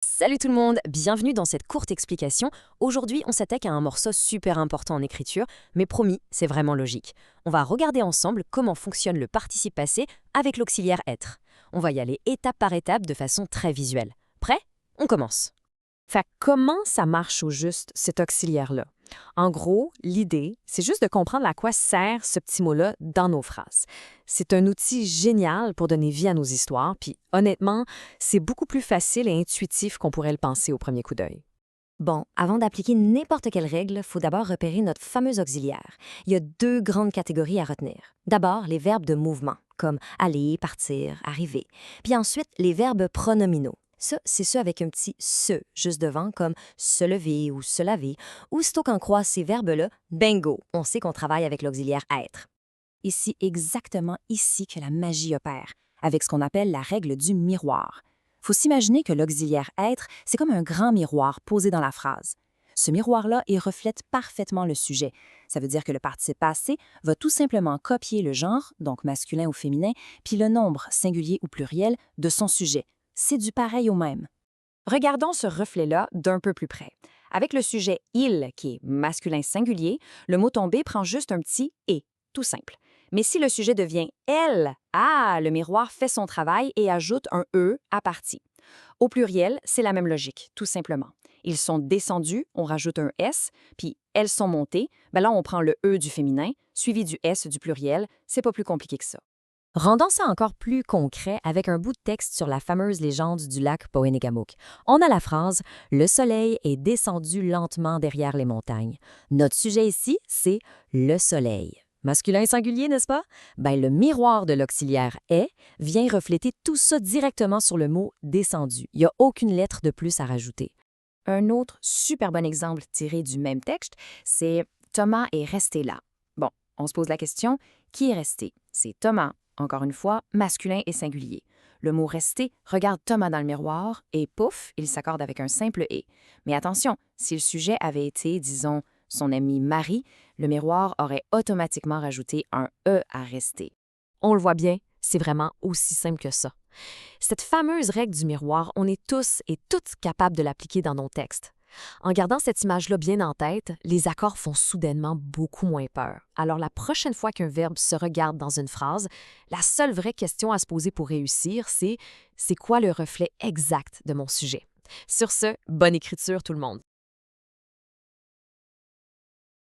Salut tout le monde, bienvenue dans cette courte explication. Aujourd'hui, on s'attaque à un morceau super important en écriture, mais promis, c'est vraiment logique. On va regarder ensemble comment fonctionne le participe passé avec l'auxiliaire être. On va y aller étape par étape de façon très visuelle. Prêt? On commence. Fait que comment ça marche au juste, cet auxiliaire-là? En gros, l'idée, c'est juste de comprendre à quoi sert ce petit mot-là dans nos phrases. C'est un outil génial pour donner vie à nos histoires, puis honnêtement, c'est beaucoup plus facile et intuitif qu'on pourrait le penser au premier coup d'œil. Bon, avant d'appliquer n'importe quelle règle, il faut d'abord repérer notre fameux auxiliaire. Il y a deux grandes catégories à retenir. D'abord, les verbes de mouvement, comme aller, partir, arriver. Puis ensuite, les verbes pronominaux. Ça, c'est ceux avec un petit se juste devant, comme se lever ou se laver. Aussitôt qu'on croise ces verbes-là, bingo, on sait qu'on travaille avec l'auxiliaire être. Et c'est exactement ici que la magie opère, avec ce qu'on appelle la règle du miroir. Faut s'imaginer que l'auxiliaire être, c'est comme un grand miroir posé dans la phrase. Ce miroir-là, il reflète parfaitement le sujet. Ça veut dire que le participe passé va tout simplement copier le genre, donc masculin ou féminin, puis le nombre, singulier ou pluriel, de son sujet. C'est du pareil au même. Regardons ce reflet-là d'un peu plus près. Avec le sujet « il » qui est masculin singulier, le mot tombé prend juste un petit « et », tout simple. Mais si le sujet devient « elle », le miroir fait son travail et ajoute un « e » à partie. Au pluriel, c'est la même logique, tout simplement. Ils sont descendus, on rajoute un S, puis elles sont montées, là on prend le E du féminin, suivi du S du pluriel, c'est pas plus compliqué que ça. Rendons ça encore plus concret avec un bout de texte sur la fameuse légende du lac Poenegamook. On a la phrase « Le soleil est descendu lentement derrière les montagnes ». Notre sujet ici, c'est « le soleil ». Masculin singulier, n'est-ce pas? Le miroir de l'auxiliaire « est » vient refléter tout ça directement sur le mot « descendu ». Il n'y a aucune lettre de plus à rajouter. Un autre super bon exemple tiré du même texte, c'est « Thomas est resté là ». Bon, on se pose la question, qui est resté? C'est Thomas. Encore une fois, masculin et singulier. Le mot « rester » regarde Thomas dans le miroir et pouf, il s'accorde avec un simple « et ». Mais attention, si le sujet avait été, disons, son amie Marie, le miroir aurait automatiquement rajouté un « e » à rester. On le voit bien, c'est vraiment aussi simple que ça. Cette fameuse règle du miroir, on est tous et toutes capables de l'appliquer dans nos textes. En gardant cette image-là bien en tête, les accords font soudainement beaucoup moins peur. Alors la prochaine fois qu'un verbe se regarde dans une phrase, la seule vraie question à se poser pour réussir, c'est quoi le reflet exact de mon sujet? Sur ce, bonne écriture tout le monde!